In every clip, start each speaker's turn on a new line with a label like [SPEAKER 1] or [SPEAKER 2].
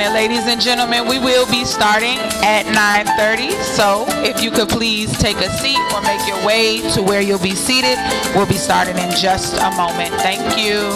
[SPEAKER 1] And ladies and gentlemen, we will be starting at 9:30. So if you could please take a seat or make your way to where you'll be seated. We'll be starting in just a moment. Thank you.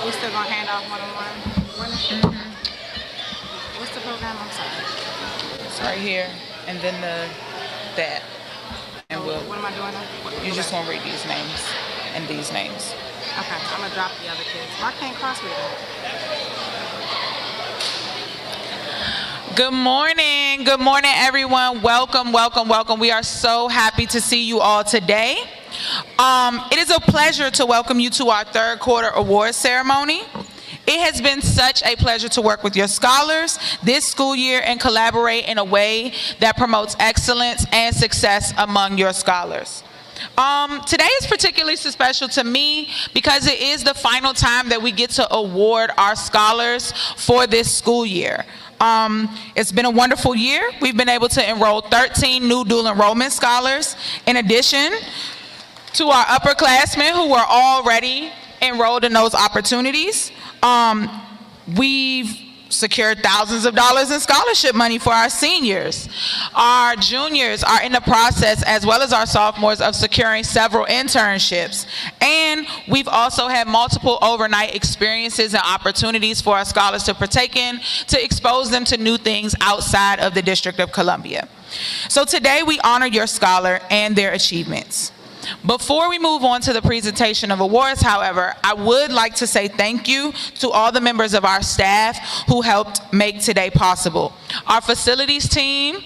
[SPEAKER 2] We still gonna hand off one-on-one? What's the program? I'm sorry.
[SPEAKER 1] It's right here, and then that. And
[SPEAKER 2] What am I doing now?
[SPEAKER 1] you just want to read these names and these names.
[SPEAKER 2] Okay, I'm gonna drop the other kids. Why can't cross read them?
[SPEAKER 1] Good morning, everyone. Welcome. We are so happy to see you all today. It is a pleasure to welcome you to our third quarter awards ceremony. It has been such a pleasure to work with your scholars this school year and collaborate in a way that promotes excellence and success among your scholars. Today is particularly special to me because it is the final time that we get to award our scholars for this school year. It's been a wonderful year. We've been able to enroll 13 new dual enrollment scholars in addition to our upperclassmen who were already enrolled in those opportunities. We've secured thousands of dollars in scholarship money for our seniors. Our juniors are in the process, as well as our sophomores, of securing several internships. And we've also had multiple overnight experiences and opportunities for our scholars to partake in to expose them to new things outside of the District of Columbia. So today we honor your scholar and their achievements. Before we move on to the presentation of awards, however, I would like to say thank you to all the members of our staff who helped make today possible. Our facilities team,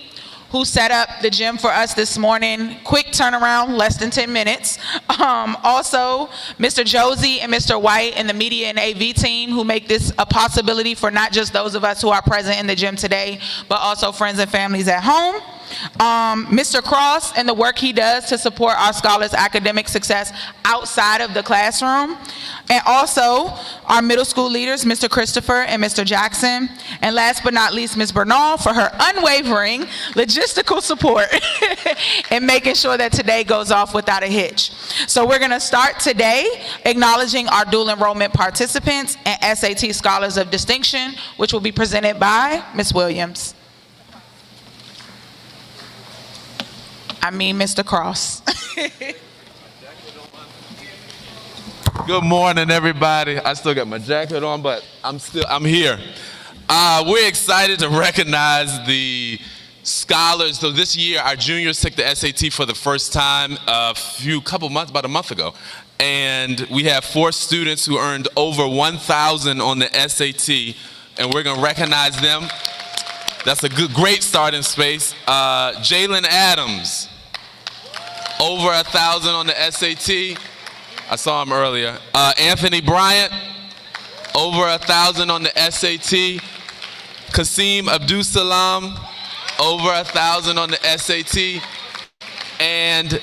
[SPEAKER 1] who set up the gym for us this morning, quick turnaround, less than 10 minutes. Also, Mr. Josie and Mr. White and the media and AV team who make this a possibility for not just those of us who are present in the gym today, but also friends and families at home. Mr. Cross and the work he does to support our scholars' academic success outside of the classroom. And also our middle school leaders, Mr. Christopher and Mr. Jackson. And last but not least, Ms. Bernal for her unwavering logistical support in making sure that today goes off without a hitch. So we're gonna start today acknowledging our dual enrollment participants and SAT Scholars of Distinction, which will be presented by Ms. Williams. Mr. Cross.
[SPEAKER 3] Good morning, everybody. I still got my jacket on, but I'm here. We're excited to recognize the scholars. So this year, our juniors took the SAT for the first time about a month ago. And we have 4 students who earned over 1,000 on the SAT, and we're gonna recognize them. That's a great starting space. Jalen Adams, over 1,000 on the SAT. I saw him earlier. Anthony Bryant, over 1,000 on the SAT. Kasim Abdus-Salam, over 1,000 on the SAT. And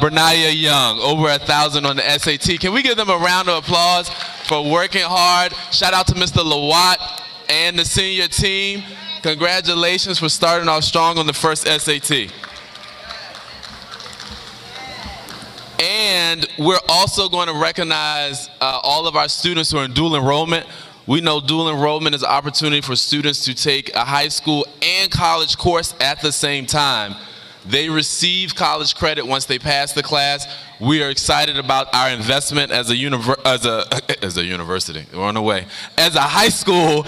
[SPEAKER 3] Bernaya Young, over 1,000 on the SAT. Can we give them a round of applause for working hard? Shout out to Mr. Lawat and the senior team. Congratulations for starting off strong on the first SAT. And we're also going to recognize all of our students who are in dual enrollment. We know dual enrollment is an opportunity for students to take a high school and college course at the same time. They receive college credit once they pass the class. We are excited about our investment as a university. We're on the way. As a high school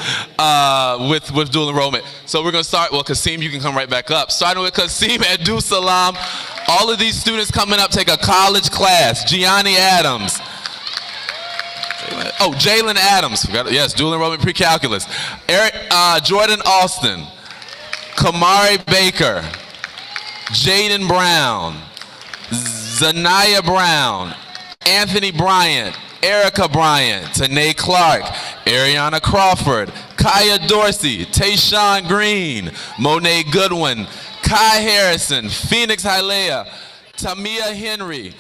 [SPEAKER 3] with dual enrollment. So we're going to start. Well, Kasim, you can come right back up. Starting with Kasim Abdus-Salam. All of these students coming up take a college class. Gianni Adams. Oh, Jalen Adams. Yes, dual enrollment pre-calculus. Jordan Austin. Kamari Baker. Jaden Brown. Zanaya Brown. Anthony Bryant. Erica Bryant. Tanae Clark. Ariana Crawford. Kaya Dorsey. Tayshawn Green. Monet Goodwin. Kai Harrison. Phoenix Hilea. Tamia Henry.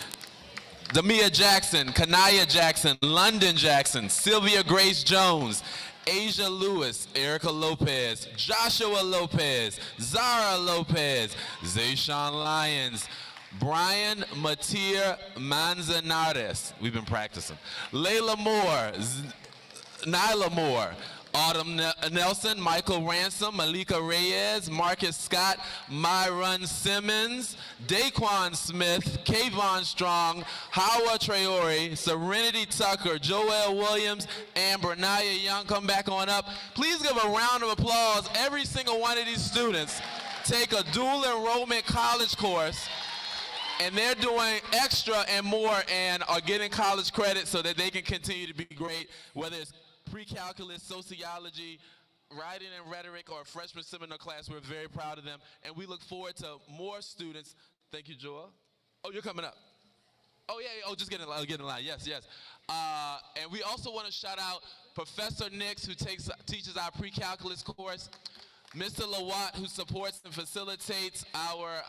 [SPEAKER 3] Damia Jackson, Kanaya Jackson, London Jackson, Sylvia Grace Jones, Asia Lewis, Erica Lopez, Joshua Lopez, Zara Lopez, Zayshawn Lyons, Brian Matir Manzanares. We've been practicing. Layla Moore, Nyla Moore, Autumn Nelson, Michael Ransom, Malika Reyes, Marcus Scott, Myron Simmons, Daquan Smith, Kayvon Strong, Hawa Traore, Serenity Tucker, Joel Williams, and Bernaya Young. Come back on up. Please give a round of applause. Every single one of these students take a dual enrollment college course, and they're doing extra and more and are getting college credit so that they can continue to be great, whether it's pre-calculus, sociology, writing and rhetoric, or a freshman seminar class. We're very proud of them, and we look forward to more students. Thank you, Joel. Oh, you're coming up. Oh, yeah, yeah. Oh, just get in line. Yes, yes. And we also want to shout out Professor Nix, who teaches our pre-calculus course, Mr. Lawat, who supports and facilitates our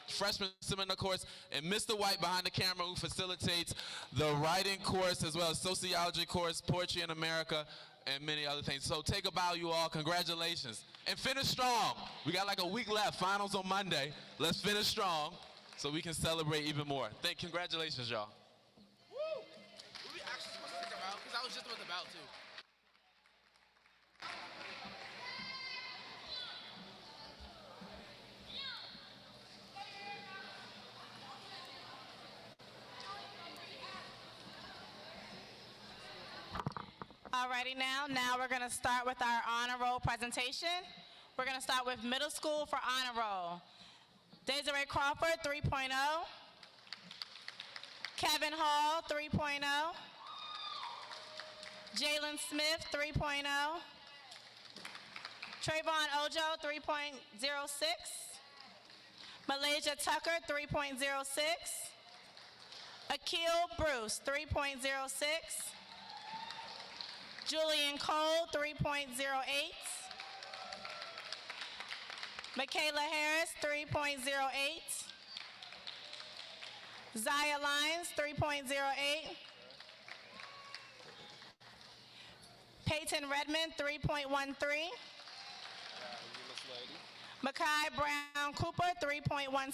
[SPEAKER 3] freshman seminar course, and Mr. White behind the camera, who facilitates the writing course as well as sociology course, Poetry in America, and many other things. So take a bow, you all. Congratulations. And finish strong. We got like a week left. Finals on Monday. Let's finish strong so we can celebrate even more. Congratulations, y'all.
[SPEAKER 4] Woo! Were we actually supposed to take a bow? Because I was just about to bow, too.
[SPEAKER 2] Alrighty, now we're going to start with our honor roll presentation. We're going to start with middle school for honor roll. Desiree Crawford, 3.0. Kevin Hall, 3.0. Jalen Smith, 3.0. Trayvon Ojo, 3.06. Malaysia Tucker, 3.06. Akil Bruce, 3.06. Julian Cole, 3.08. Michaela Harris, 3.08. Zaya Lyons, 3.08. Peyton Redmond, 3.13. Makai Brown Cooper, 3.17.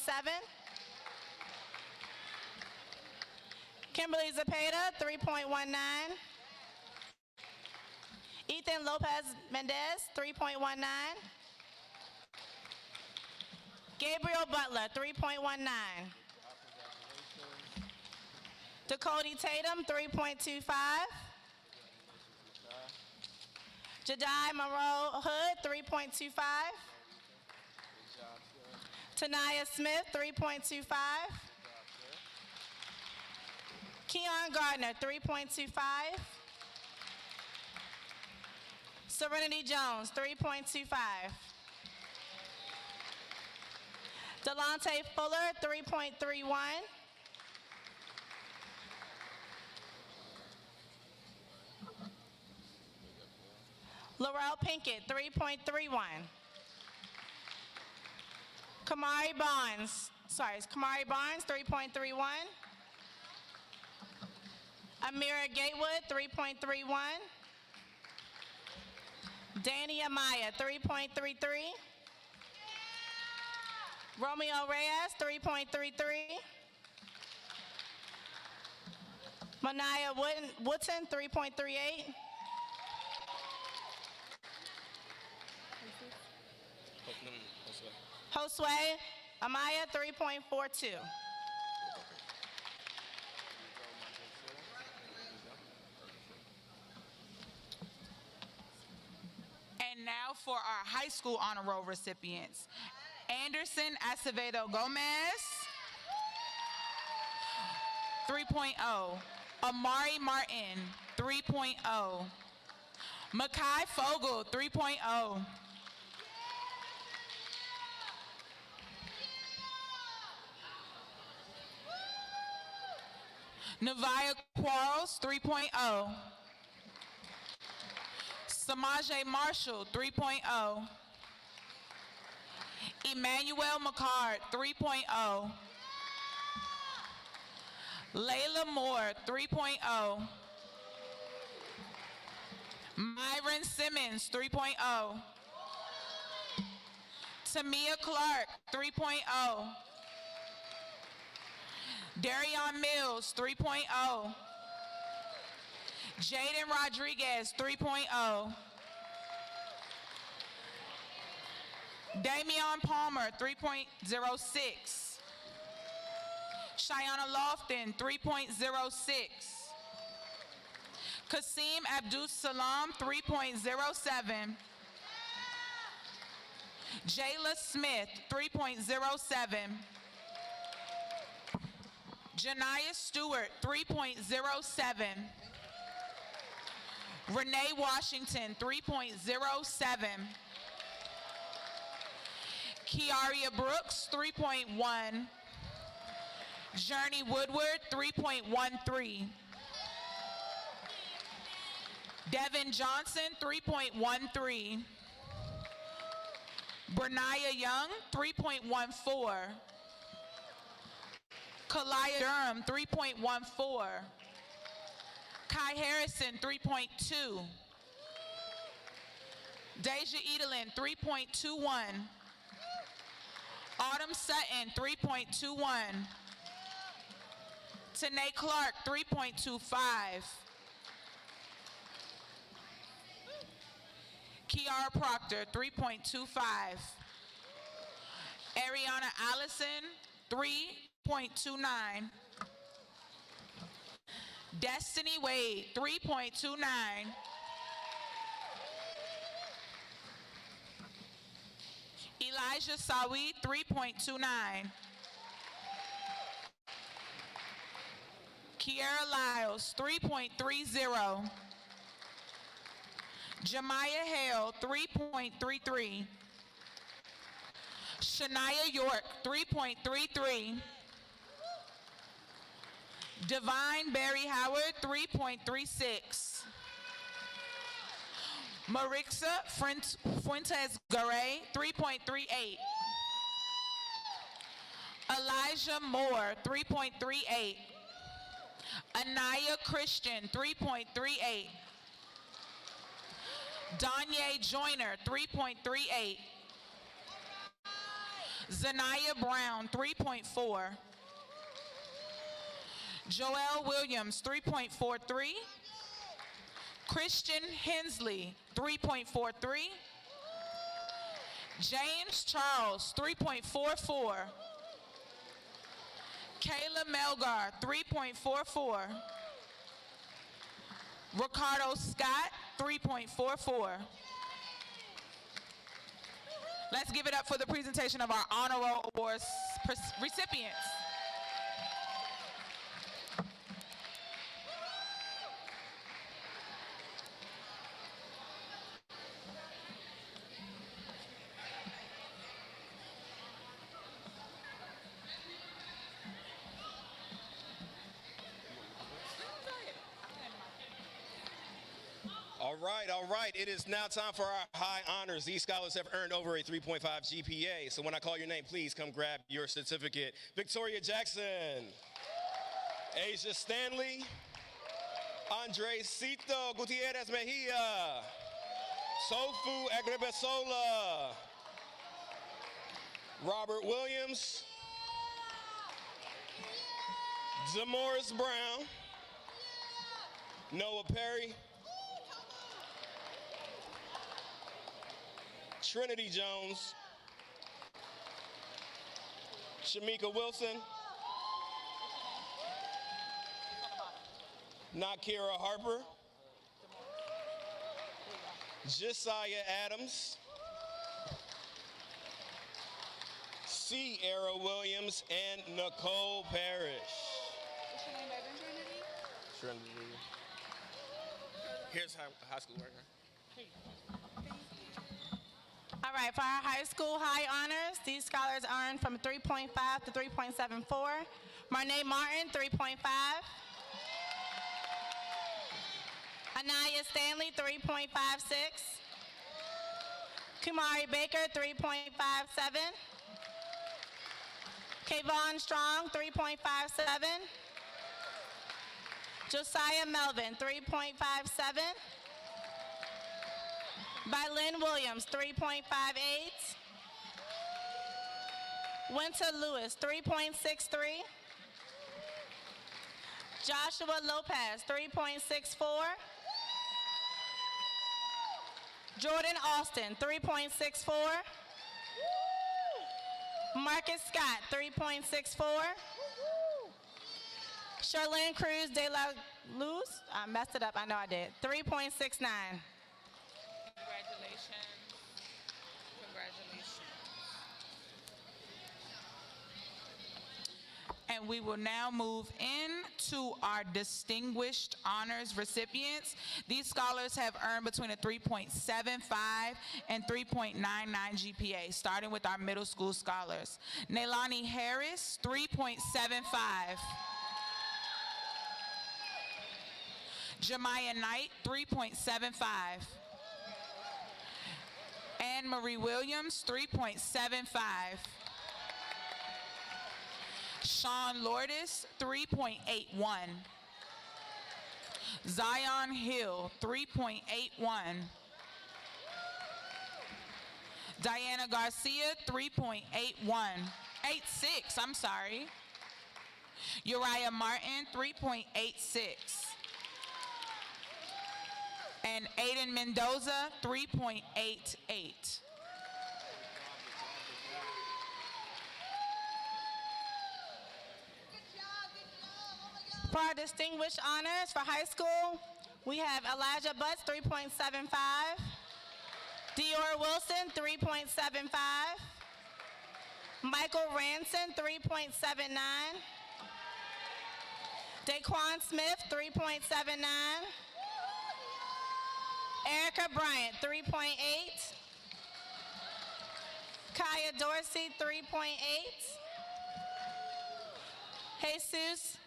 [SPEAKER 2] Kimberly Zepeda, 3.19. Ethan Lopez Mendez, 3.19. Gabriel Butler, 3.19. Dakota Tatum, 3.25. Jedi Monroe Hood, 3.25. Tanaya Smith, 3.25. Keon Gardner, 3.25. Serenity Jones, 3.25. Delonte Fuller, 3.31. Laurel Pinkett, 3.31. Kamari Barnes, 3.31. Amira Gatewood, 3.31. Danny Amaya, 3.33. Romeo Reyes, 3.33. Manaya Woodson, 3.38. Josue Amaya, 3.42.
[SPEAKER 1] And now for our high school honor roll recipients. Anderson Acevedo Gomez, 3.0. Amari Martin, 3.0. Makai Fogel, 3.0. Nevaeh Quarles, 3.0. Samaje Marshall, 3.0. Emmanuel McCard, 3.0. Layla Moore, 3.0. Myron Simmons, 3.0. Tamia Clark, 3.0. Darion Mills, 3.0. Jaden Rodriguez, 3.0. Damian Palmer, 3.06. Shayana Lofton, 3.06. Kasim Abdul Salam, 3.07. Jayla Smith, 3.07. Janiyah Stewart, 3.07. Renee Washington, 3.07. Kiaria Brooks, 3.1. Journey Woodward, 3.13. Devin Johnson, 3.13. Bernaya Young, 3.14. Kalaya Durham, 3.14. Kai Harrison, 3.2. Deja Edelin, 3.21. Autumn Sutton, 3.21. Tanae Clark, 3.25. Kiara Proctor, 3.25. Ariana Allison, 3.29. Destiny Wade, 3.29. Elijah Sawi, 3.29. Kiera Lyles, 3.30. Jemiah Hale, 3.33. Shania York, 3.33. Divine Barry Howard, 3.36. Marixa Fuentes Garay, 3.38. Elijah Moore, 3.38. Anaya Christian, 3.38. Danye Joyner, 3.38. Zanaya Brown, 3.4. Joel Williams, 3.43. Christian Hensley, 3.43. James Charles, 3.44. Kayla Melgar, 3.44. Ricardo Scott, 3.44. Let's give it up for the presentation of our Honor Roll Awards recipients.
[SPEAKER 5] All right. It is now time for our high honors. These scholars have earned over a 3.5 GPA. So when I call your name, please come grab your certificate. Victoria Jackson, Asia Stanley, Andresito Gutierrez Mejia, Sofu Agrebesola, Robert Williams, Damaris Brown, Noah Perry, Trinity Jones, Shamika Wilson, Nakira Harper, Josiah Adams, Sierra Williams, and Nicole Parrish.
[SPEAKER 2] What's your name, baby? Trinity?
[SPEAKER 5] Trinity. Here's how high school worker.
[SPEAKER 2] All right, for our high school high honors, these scholars earned from 3.5 to 3.74. Marnay Martin, 3.5. Anaya Stanley, 3.56. Kumari Baker, 3.57. Kayvon Strong, 3.57. Josiah Melvin, 3.57. Bylin Williams, 3.58. Winter Lewis, 3.63. Joshua Lopez, 3.64. Jordan Austin, 3.64. Marcus Scott, 3.64. Charlene Cruz de la Luz, I messed it up, I know I did, 3.69.
[SPEAKER 1] Congratulations. Congratulations. And we will now move into our distinguished honors recipients. These scholars have earned between a 3.75 and 3.99 GPA, starting with our middle school scholars. Neilani Harris, 3.75. Jemiah Knight, 3.75. Anne Marie Williams, 3.75. Sean Lourdes, 3.81. Zion Hill, 3.81. Diana Garcia, 3.81. 86, I'm sorry. Uriah Martin, 3.86. And Aiden Mendoza, 3.88.
[SPEAKER 2] For our distinguished honors for high school, we have Elijah Butts, 3.75. Dior Wilson, 3.75. Michael Ranson, 3.79. Daquan Smith, 3.79. Erica Bryant, 3.8. Kaya Dorsey, 3.8. Jesus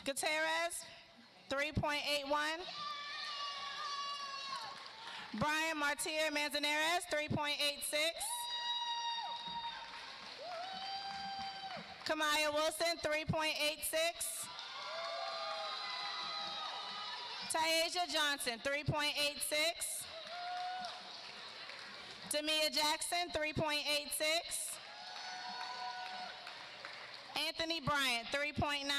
[SPEAKER 2] Gutierrez, 3.81. Brian Martir Manzanares, 3.86. Kamaya Wilson, 3.86. Taisha Johnson, 3.86. Demia Jackson, 3.86. Anthony Bryant, 3.9.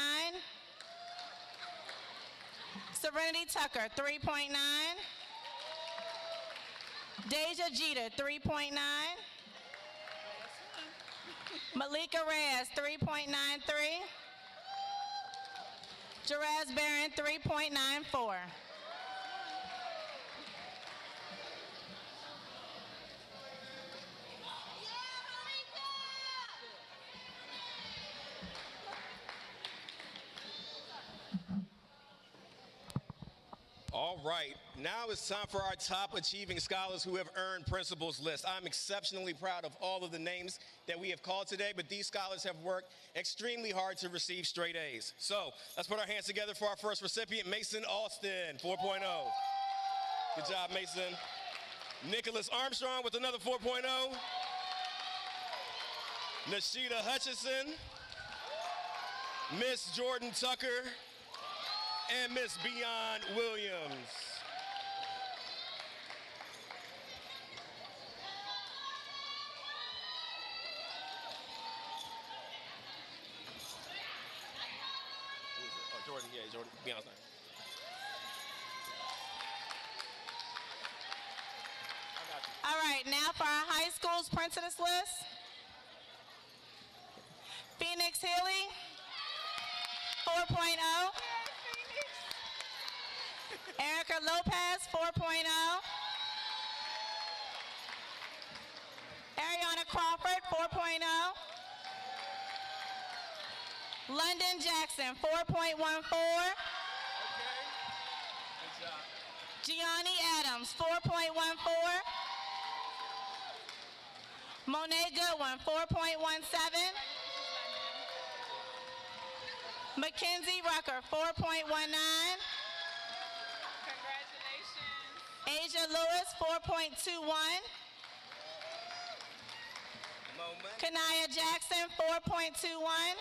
[SPEAKER 2] Serenity Tucker, 3.9. Deja Jeter, 3.9. Malika Reyes, 3.93. Jerez Barron, 3.94.
[SPEAKER 5] All right, now it's time for our top achieving scholars who have earned principal's list. I'm exceptionally proud of all of the names that we have called today, but these scholars have worked extremely hard to receive straight A's. So let's put our hands together for our first recipient, Mason Austin, 4.0. Good job, Mason. Nicholas Armstrong with another 4.0. Nashida Hutchison, Miss Jordan Tucker, and Miss Beyond Williams. Oh, Jordan, yeah, Jordan, Beyond's name.
[SPEAKER 2] All right, now for our high school's principal's list. Phoenix Healy, 4.0. Erica Lopez, 4.0. Ariana Crawford, 4.0. London Jackson, 4.14.
[SPEAKER 5] Okay, good job.
[SPEAKER 2] Gianni Adams, 4.14. Monet Goodwin, 4.17. Mackenzie Rucker, 4.19.
[SPEAKER 1] Congratulations.
[SPEAKER 2] Asia Lewis, 4.21. Kanaya Jackson, 4.21.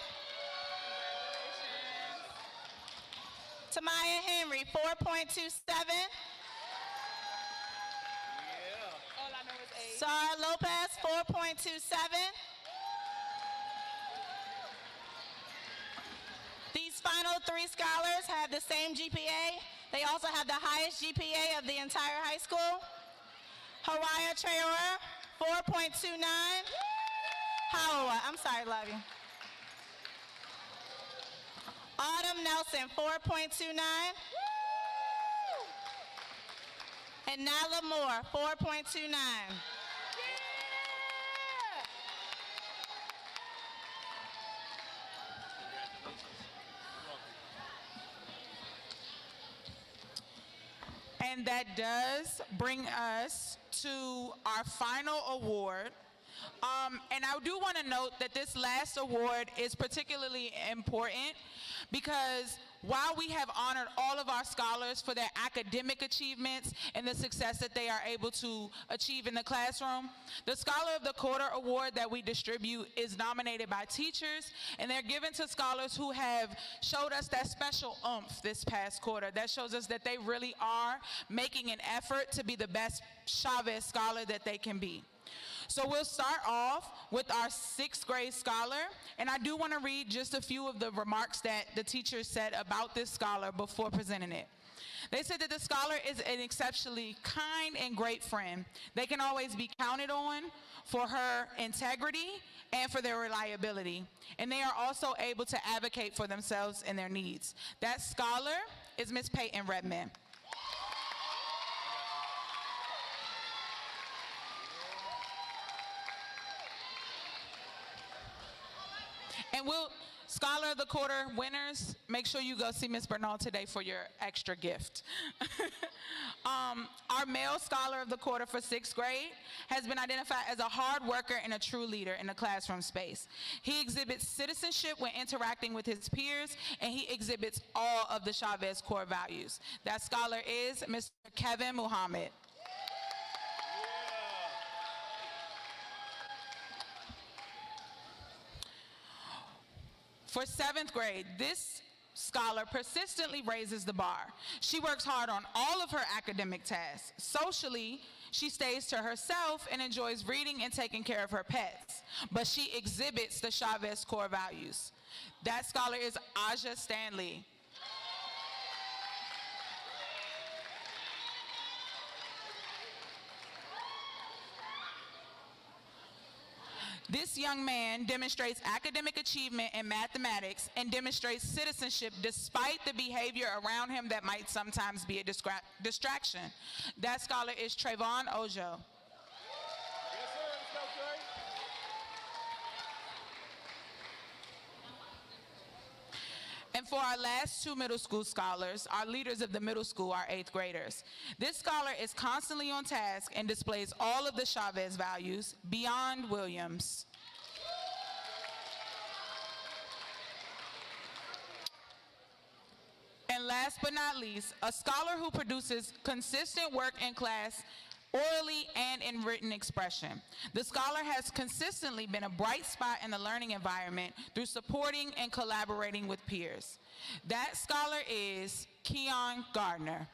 [SPEAKER 2] Tamaya Henry, 4.27.
[SPEAKER 1] All I know is 8.
[SPEAKER 2] Sara Lopez, 4.27. These final 3 scholars have the same GPA. They also have the highest GPA of the entire high school. Hawaya Traore, 4.29. Hawa, I'm sorry, love you. Autumn Nelson, 4.29. And Nyla Moore, 4.29.
[SPEAKER 1] And that does bring us to our final award. And I do want to note that this last award is particularly important because while we have honored all of our scholars for their academic achievements and the success that they are able to achieve in the classroom, the Scholar of the Quarter award that we distribute is nominated by teachers, and they're given to scholars who have showed us that special oomph this past quarter. That shows us that they really are making an effort to be the best Chavez scholar that they can be. So we'll start off with our 6th grade scholar, and I do want to read just a few of the remarks that the teachers said about this scholar before presenting it. They said that the scholar is an exceptionally kind and great friend. They can always be counted on for her integrity and for their reliability, and they are also able to advocate for themselves and their needs. That scholar is Miss Peyton Redmond. And Scholar of the Quarter winners, make sure you go see Miss Bernal today for your extra gift. Our male Scholar of the Quarter for 6th grade has been identified as a hard worker and a true leader in the classroom space. He exhibits citizenship when interacting with his peers, and he exhibits all of the Chavez core values. That scholar is Mr. Kevin Muhammad. For 7th grade, this scholar persistently raises the bar. She works hard on all of her academic tasks. Socially, she stays to herself and enjoys reading and taking care of her pets. But she exhibits the Chavez core values. That scholar is Aja Stanley. This young man demonstrates academic achievement in mathematics and demonstrates citizenship despite the behavior around him that might sometimes be a distraction. That scholar is Trayvon Ojo.
[SPEAKER 5] Yes, sir. Let's go, Curry.
[SPEAKER 1] And for our last 2 middle school scholars, our leaders of the middle school are 8th graders. This scholar is constantly on task and displays all of the Chavez values beyond Williams. And last but not least, a scholar who produces consistent work in class orally and in written expression. The scholar has consistently been a bright spot in the learning environment through supporting and collaborating with peers. That scholar is Keon Gardner.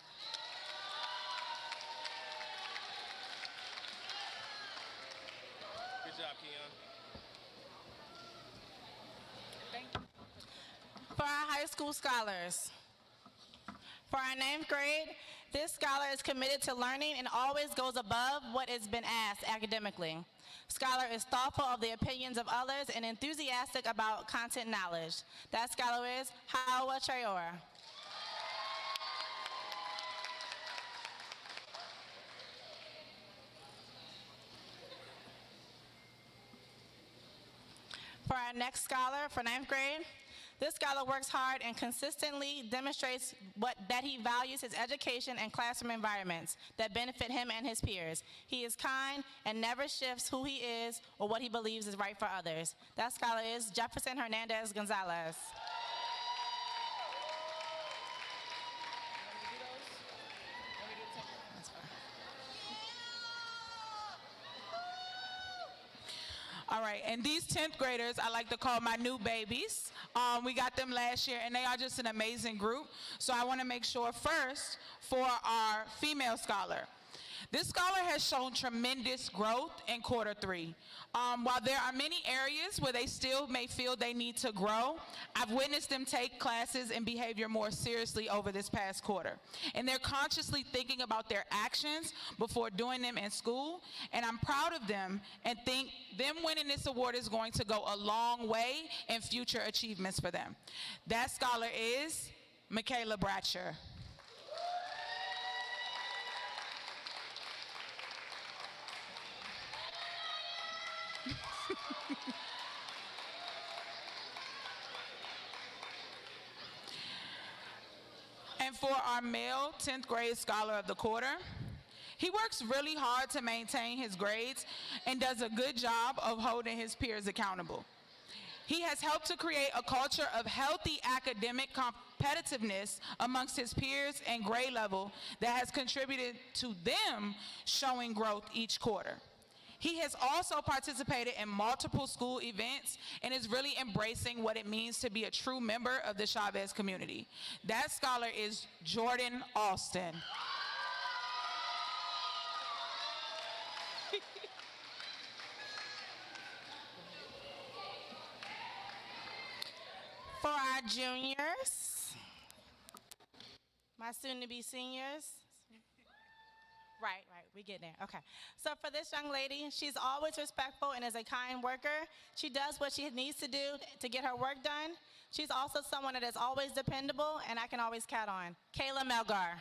[SPEAKER 5] Good job, Keon.
[SPEAKER 1] Thank you.
[SPEAKER 2] For our high school scholars. For our 9th grade, this scholar is committed to learning and always goes above what has been asked academically. Scholar is thoughtful of the opinions of others and enthusiastic about content knowledge. That scholar is Hawa Traore. For our next scholar for 9th grade, This scholar works hard and consistently demonstrates that he values his education and classroom environments that benefit him and his peers. He is kind and never shifts who he is or what he believes is right for others. That scholar is Jefferson Hernandez Gonzalez.
[SPEAKER 1] All right, and these 10th graders I like to call my new babies. We got them last year, and they are just an amazing group. So I want to make sure first for our female scholar. This scholar has shown tremendous growth in quarter 3. While there are many areas where they still may feel they need to grow, I've witnessed them take classes and behavior more seriously over this past quarter. And they're consciously thinking about their actions before doing them in school, and I'm proud of them and think them winning this award is going to go a long way in future achievements for them. That scholar is Michaela Bratcher. And for our male 10th grade scholar of the quarter, he works really hard to maintain his grades and does a good job of holding his peers accountable. He has helped to create a culture of healthy academic competitiveness amongst his peers and grade level that has contributed to them showing growth each quarter. He has also participated in multiple school events and is really embracing what it means to be a true member of the Chavez community. That scholar is Jordan Alston.
[SPEAKER 2] For our juniors, my soon-to-be seniors. Right, we get there, okay. So for this young lady, she's always respectful and is a kind worker. She does what she needs to do to get her work done. She's also someone that is always dependable and I can always count on. Kayla Melgar.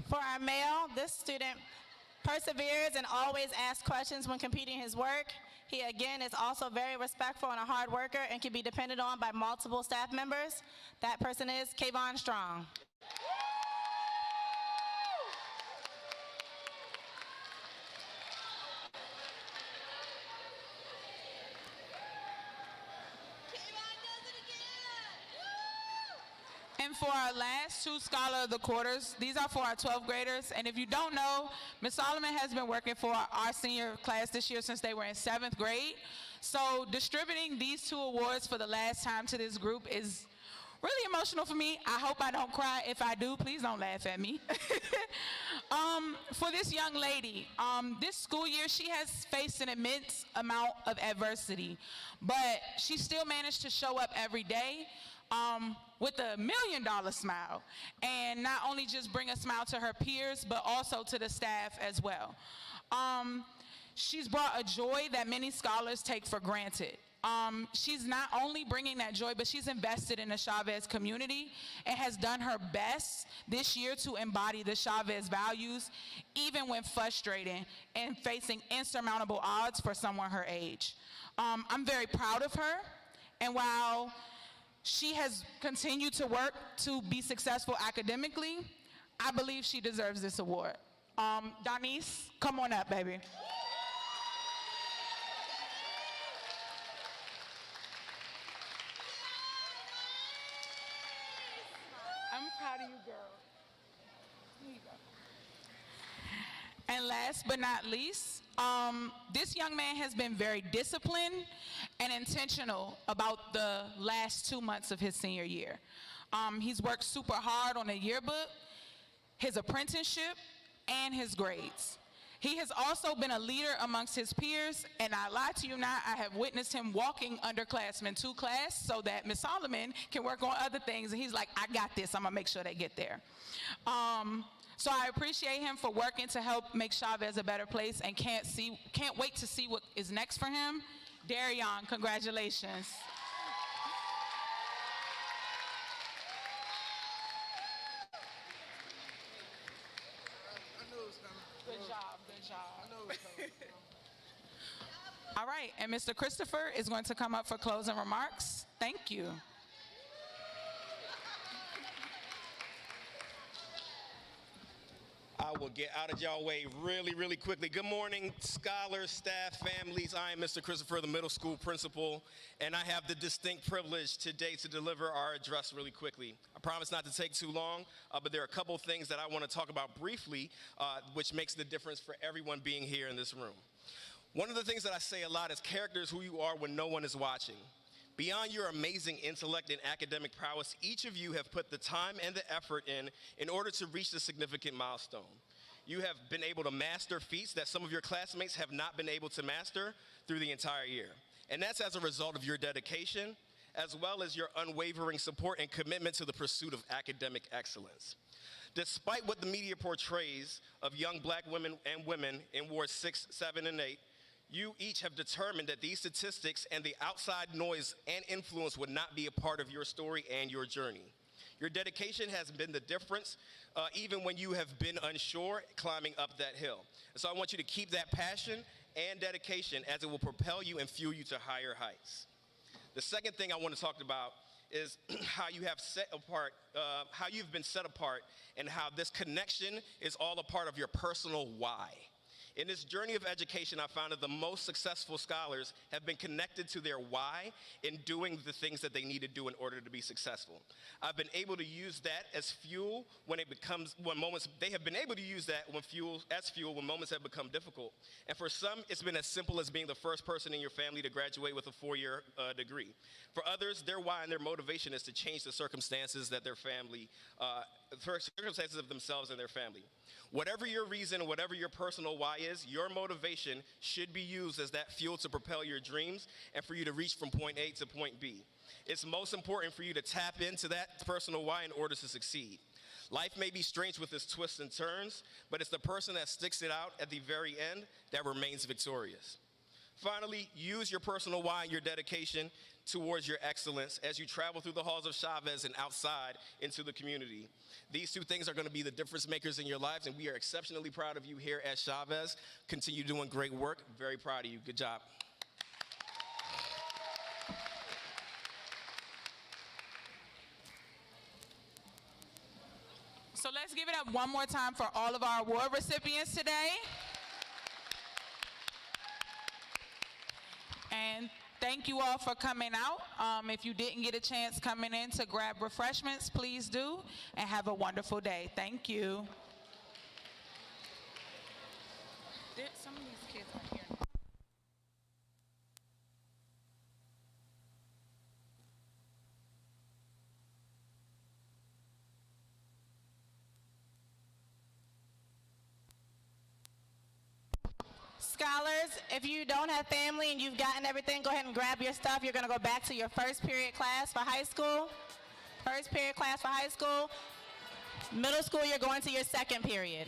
[SPEAKER 2] For our male, this student perseveres and always asks questions when completing his work. He, again, is also very respectful and a hard worker and can be depended on by multiple staff members. That person is Kayvon Strong.
[SPEAKER 1] And for our last 2 Scholar of the Quarters, these are for our 12th graders. And if you don't know, Ms. Solomon has been working for our senior class this year since they were in 7th grade. So distributing these 2 awards for the last time to this group is really emotional for me. I hope I don't cry. If I do, please don't laugh at me. For this young lady, this school year, she has faced an immense amount of adversity, but she still managed to show up every day with a $1 million smile, and not only just bring a smile to her peers, but also to the staff as well. She's brought a joy that many scholars take for granted. She's not only bringing that joy, but she's invested in the Chavez community and has done her best this year to embody the Chavez values, even when frustrating and facing insurmountable odds for someone her age. I'm very proud of her, and while she has continued to work to be successful academically, I believe she deserves this award. Donise, come on up, baby. I'm proud of you, girl. Here you go. And last but not least, this young man has been very disciplined and intentional about the last 2 months of his senior year. He's worked super hard on the yearbook, his apprenticeship, and his grades. He has also been a leader amongst his peers, and I lie to you not, I have witnessed him walking underclassmen to class so that Ms. Solomon can work on other things, and he's like, I got this, I'm gonna make sure they get there. So I appreciate him for working to help make Chavez a better place and can't wait to see what is next for him. Darion, congratulations. Good job, good job. All right, and Mr. Christopher is going to come up for closing remarks. Thank you.
[SPEAKER 5] I will get out of y'all way really quickly. Good morning, scholars, staff, families. I am Mr. Christopher, the middle school principal, and I have the distinct privilege today to deliver our address really quickly. I promise not to take too long, but there are a couple things that I want to talk about briefly, which makes the difference for everyone being here in this room. One of the things that I say a lot is character is who you are when no one is watching. Beyond your amazing intellect and academic prowess, each of you have put the time and the effort in order to reach this significant milestone. You have been able to master feats that some of your classmates have not been able to master through the entire year. And that's as a result of your dedication, as well as your unwavering support and commitment to the pursuit of academic excellence. Despite what the media portrays of young black women and women in wards 6, 7, and 8, you each have determined that these statistics and the outside noise and influence would not be a part of your story and your journey. Your dedication has been the difference, even when you have been unsure climbing up that hill. And so I want you to keep that passion and dedication, as it will propel you and fuel you to higher heights. The second thing I want to talk about is how you have how you've been set apart, and how this connection is all a part of your personal why. In this journey of education, I found that the most successful scholars have been connected to their why in doing the things that they need to do in order to be successful. I've been able to use that as fuel they have been able to use that as fuel when moments have become difficult. And for some, it's been as simple as being the first person in your family to graduate with a 4-year degree. For others, their why and their motivation is to change the circumstances that circumstances of themselves and their family. Whatever your reason, whatever your personal why is, your motivation should be used as that fuel to propel your dreams and for you to reach from point A to point B. It's most important for you to tap into that personal why in order to succeed. Life may be strange with its twists and turns, but it's the person that sticks it out at the very end that remains victorious. Finally, use your personal why and your dedication towards your excellence as you travel through the halls of Chavez and outside into the community. These two things are going to be the difference makers in your lives, and we are exceptionally proud of you here at Chavez. Continue doing great work. Very proud of you. Good job.
[SPEAKER 1] So let's give it up one more time for all of our award recipients today. And thank you all for coming out. If you didn't get a chance coming in to grab refreshments, please do, and have a wonderful day. Thank you. Some of these kids are here.
[SPEAKER 2] Scholars, if you don't have family and you've gotten everything, go ahead and grab your stuff. You're going to go back to your first period class for high school. First period class for high school. Middle school, you're going to your second period.